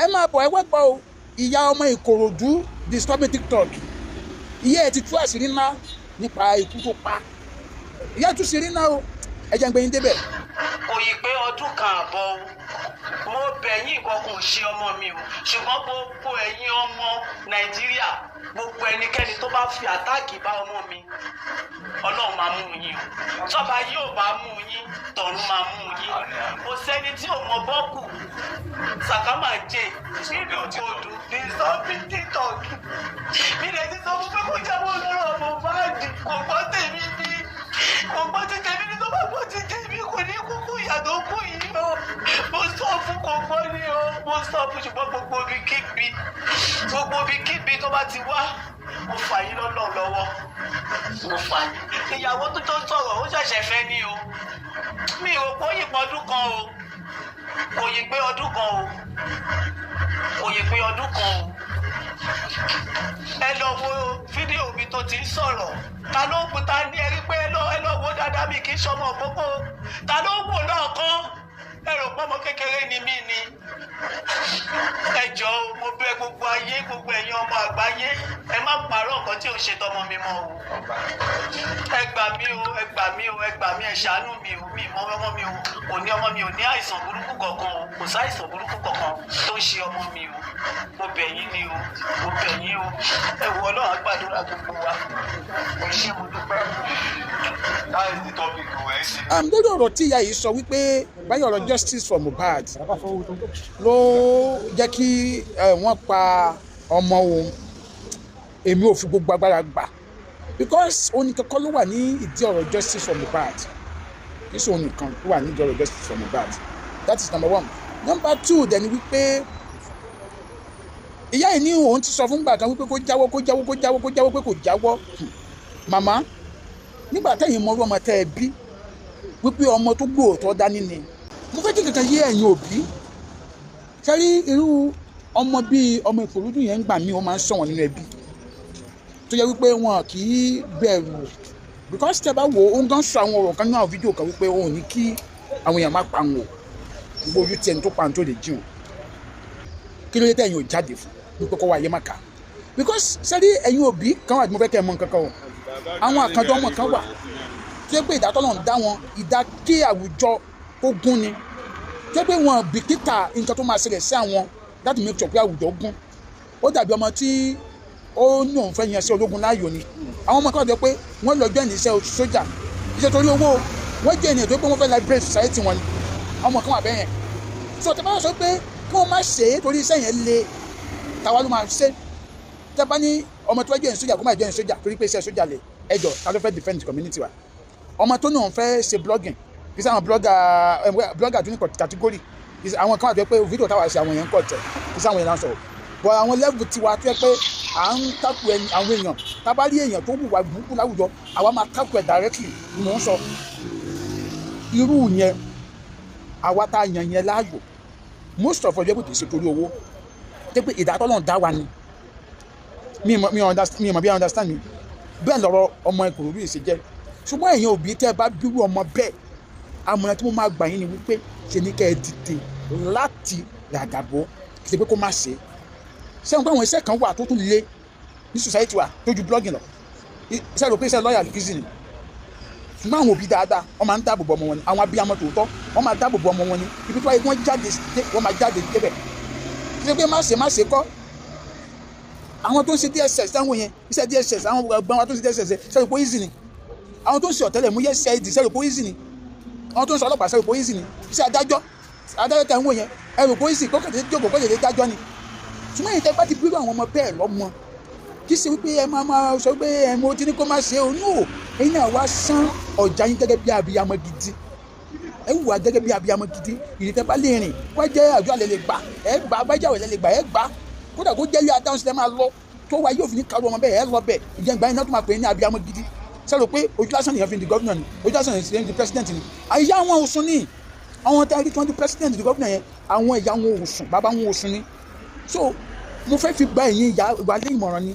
ẹ máa bọ̀ ẹ wá gbọ́ o ìyá ọmọ Ìkòròdú disturbing TikTok ìyá ẹ ti tú àṣírí ńlá nípa ikú tó pa ìyá tú sírí ńlá o ẹ jẹ́ ń gbé yín débẹ̀. òyì pé ọdún kan àbọ̀ o mo bẹ̀ yín nǹkan kò ṣe ọmọ mi o ṣùgbọ́n gbogbo ẹ̀yin ọmọ Nàìjíríà gbogbo ẹnikẹ́ni tó bá fi àtáàkì bá ọmọ mi Ọlọ́run máa mú yín o tọ́ba yóò bá mú yín tọ̀run máa mú yín kò sẹ́ni tí ò mọ bọ́ọ̀kù sàkámà jẹ nínú òkòdù ní sọ́ọ̀bì TikTok mi lè ti sọ fún pé kó jáwọ́ lọ́rọ̀ Mohbad kò gbọ́ tèmi ní kò gbọ́ ti tèmi ní tó bá gbọ́ ti tèmi kò ní kúkú ìyà tó kú yìí o mo sọ fún kò gbọ́ ni o mo sọ fún ṣùgbọ́n gbogbo ibi kíbi tó bá ti wá mo fà yín lọ́nà lọ́wọ́ mo fà yín ìyàwó tó sọ̀rọ̀ ó ṣẹ̀ṣẹ̀ fẹ́ ni o mi ò pọ́ yìnbọn ọdún kan o kò yí pé ọdún kan o kò yí pé ọdún kan o ẹ lọ wo fídíò mi tó ti ń sọ̀rọ̀ ta ló ń ta ní ẹrí pé ẹ lọ wo dáadáa mi kì í ṣọmọ òpópó ta ló ń wò lọ́ọ̀kan ẹ rò pọ́mọ kékeré ni mí ni ẹ jọ̀ọ́ mo bẹ̀ gbogbo ayé gbogbo ẹ̀yin ọmọ àgbáyé ẹ má pààrọ̀ nǹkan tí ò ń ṣe tọmọ mi mọ́ o ẹ gbà mí o ẹ gbà mí o ẹ gbà mí ẹ ṣàánú mi o mi mọ ọmọ mi o ọmọ mi ò ní àìsàn burúkú kankan o kò sáìsàn burúkú kankan tó ń ṣe ọmọ mi o mo bẹ̀ yín ni o mo bẹ̀ yín o ẹ wo Ọlọ́run á gbàdúrà gbogbo wa ẹ ṣé mo dúpẹ́. lórí ọ̀rọ̀ tí ìyá yìí sọ wípé báyọ̀ ọ̀rọ̀ justice for Mohbad ló jẹ́ kí wọ́n pa ọmọ òun èmi ò fi gbogbo agbára gbà because òun nìkan kọ́ ló wà ní ìdí ọ̀rọ̀ justice for Mohbad kí sọ òun nìkan ló wà ní ìdí ọ̀rọ̀ justice for Mohbad that is number one. Number two dẹ̀ ni wípé ìyá yìí ní òun ti sọ fún gbà kan wípé kó jáwọ́ pé kò jáwọ́ màmá nígbà tẹ̀yìn mọ́rú ọmọ tẹ́ ẹ bí wípé ọmọ tó gbòòtọ́ dání ni mo fẹ́ kí kankan yé ẹ̀yin òbí sẹ́rí irú ọmọ bíi ọmọ Ìkòròdú yẹn ń gbà mí ó máa ń ṣọ̀wọ́n nínú ẹbí tó yẹ wípé wọn kì í bẹ̀rù because tẹ́ bá wo ó ń gán sọ àwọn ọ̀rọ̀ kan nínú àwọn fídíò kan wípé òun ní kí àwọn èèyàn má pa wọn gbogbo ojú tiẹ̀ ní tó pa ní tó lè jí wọn kí ló dé tẹ̀yìn ò jáde fún wípé kó wá ayé má kà because sẹ́rí ẹ̀yin òbí kan wà tí mo fẹ́ kẹ́ ẹ mọ̀ nǹkan kan o àwọn àkàndọ́ ọmọ kan wà tí ó pé ìdátọ́ náà ń dá wọn ìdá kí àwùjọ ó gún ni tí ó pé wọn bìkítà nǹkan tó máa ṣẹlẹ̀ sí àwọn láti make sure pé àwùjọ gún ó dàbí ọmọ tí ó ní òun fẹ́ yan sí ológun láàyò ni àwọn ọmọ kan jẹ́ pé wọ́n lọ jẹ́ ìníṣẹ́ sójà iṣẹ́ torí owó wọ́n jẹ́ ènìyàn tó pé wọ́n fẹ́ liberate society wọn ni àwọn ọmọ kan wà bẹ́ẹ̀ yẹn so tẹ́ bá sọ pé kí wọ́n má ṣe é torí iṣẹ́ yẹn le tàwa ló máa ṣe tẹ́ bá ní ọmọ tó jẹ́ ìsójà kó má jẹ́ ìsójà torí pé iṣẹ́ sójà lè ẹjọ́ ta ló fẹ́ defend community wa ọmọ tó ní òun fẹ́ ṣe blogging kì í sẹ́ àwọn blogger tó ní category àwọn kan wà tó yẹ pé fídíò táwa ṣe àwọn èèyàn ń kọ̀ tẹ̀ kì í sẹ́ àwọn èèyàn sọ̀rọ̀ but àwọn level tiwa tó yẹ pé à ń takù àwọn èèyàn tábà rí èèyàn tó wùwà burúkú láwùjọ àwa máa takù ẹ̀ directly ni mò ń sọ irú yẹn àwa tá a yàn yẹn láàyò most of ọjọ́ pé kì í ṣe torí owó tó pé ìdátọ́ náà dá wa ni mi mọ̀ bí i understand mi bẹ́ẹ̀ lọ́rọ̀ ọmọ Ìkòròdú yìí ṣe jẹ́ ṣùgbọ́n èèyàn òbí tẹ́ ẹ bá bírú ọmọ bẹ́ẹ̀ àmọ̀ràn tí mo máa gbà yín ni wípé ṣe ní kẹ́ ẹ dìde láti ràgàbọ́ kì í ṣe pé kó má ṣe ṣé wọn pé àwọn iṣẹ́ kan wà tó tún lé ní society wa tó ju blogging lọ iṣẹ́ rò pé iṣẹ́ lọ́ọ̀yà kìí sì ni ṣùgbọ́n àwọn òbí dáadáa wọ́n máa ń dáàbò bo ọmọ wọn ni àwọn abiyamọ tòótọ́ wọ́n máa dáàbò bo ọmọ wọn ni ibi tó wáyé wọ́n jáde wọ́n máa jáde débẹ̀ kì í ṣe pé má ṣe kọ́ àwọn tó ń ṣe DSS táwọn yẹn iṣẹ́ DSS àwọn ọgbọ́n wa tó ń ṣe DSS ṣe rò pé easy ni àwọn tó ń ṣe ọ̀tẹlẹ̀múyẹ́ CID ṣe rò pé easy ni àwọn tó ń ṣe ọlọ́pàá ṣe rò pé easy ni iṣẹ́ adájọ́ tẹ̀ ń wò yẹn ẹ rò pé easy kó kẹ̀tẹ́ jókòó kó lè dájọ́ ni ṣùgbọ́n èyí tẹ́ bá ti bírú àwọn ọmọ bẹ́ẹ̀ lọ́mọ kì í ṣe wípé ẹ máa sọ pé ẹ mo ti ní kó má ṣe o no ẹ̀yin náà wá sán ọ̀jà yín gẹ́gẹ́ bí abiyamọ gidi ẹ wùwà gẹ́gẹ́ bí abiyamọ gidi ìrì tẹ́ bá lè rìn wá jẹ́ àjọ àlẹ́ lè gbà ẹ gbà bájáwé lẹ́ lè gbà ẹ gbà kódà kó jẹ́ ilé adáhùn sílẹ̀ máa lọ tó wá yóò fi ní kárò ọmọ bẹ́ẹ̀ ẹ lọ bẹ́ẹ̀ ìjẹun ìgbà yín náà tó máa pè é ní abiyamọ gidi sẹ́rò pé ojú lásán nìyẹn fi di gọ́vnà ni ojú lásán nìyẹn fi di pẹ́sidẹ̀ntì ni àyà wọn ò sùn ní àwọn tá a rí tí wọ́n di pẹ́sidẹ̀ntì di gọ́vnà yẹn àwọn ìyá wọn ò sùn bàbá wọn ò sùn ní so mo fẹ́ fi gba ẹ̀yin ìyá wa lé ìmọ̀ràn ni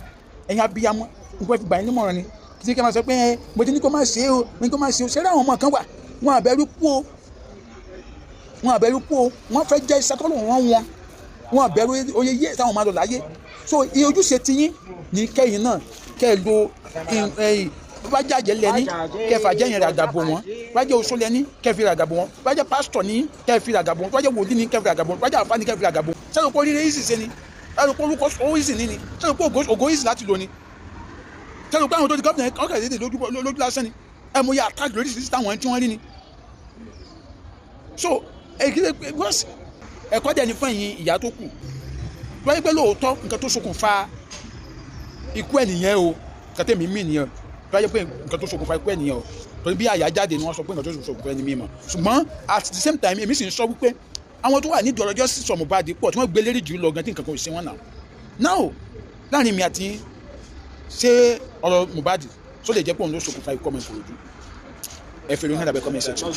ẹ̀yin abiyamọ mo fẹ́ fi gba ẹ̀yin nímọ̀ràn ni kí ṣe kí ẹ máa sọ pé mo ti ní kó má ṣe o ní kó má ṣe o ṣẹ́rẹ́ àwọn ọmọ kan wà wọn àbẹ̀rù kú o wọ́n fẹ́ jẹ́ iṣẹ́ tọ́lọ̀ wọn wọn bẹ̀rù oyè yé táwọn máa lọ láyé so ojúṣe tiyín ní kẹ́yìn náà kẹ́ lo bá jàjẹ́ lẹ́ni kẹfà jẹ́yìn ràgàbò wọn bá jẹ́ oṣó lẹ́ni kẹfì ràgàbò wọn bá jẹ́ pásítọ̀ ní kẹfì ràgàbò wọn bá jẹ́ wòlíì ní kẹfì ràgàbò wọn bá jẹ́ àfáà ní kẹfì ràgàbò wọn sẹ́nu kó rírẹ́ ìsì ṣe ni sẹ́nu kó orúkọ owó ìsì ní ni sẹ́nu kó ògo ìsì láti lò ni sẹ́nu kó àwọn tó di gómìnà ọkọ̀ ìdíje lójú lásán ni ẹ̀ mo yẹ attack lórí ìsì táwọn tí wọ́n rí ni so ẹ̀kọ́ dẹ̀ ni fún ẹ̀yin ìyá tó kù wáyé pé lóòótọ́ nǹkan tó ṣokùnfà ikú ẹnìyẹn o kẹtẹ́ mi mí nìyẹn wáyé pé nǹkan tó ṣokùnfà ikú ẹnìyẹn o torí bí àyà jáde ni wọ́n sọ pé nǹkan tó ṣokùnfà ẹni mímọ́ ṣùgbọ́n at the same time èmi sì ń sọ wípé àwọn tó wà ní ìdọ̀rọ̀jọ́ sí sọ Mohbad pọ̀ tí wọ́n gbé lérí jù lọ gan tí nǹkan kan ò sí wọn náà now láàrin mi àti ṣé ọ̀rọ̀ Mohbad tó lè jẹ́ pé òun ló ṣokùnfà ikú ọmọ Ìkòròdú ẹ fẹ́ lóyún àdàbẹ́ comment section.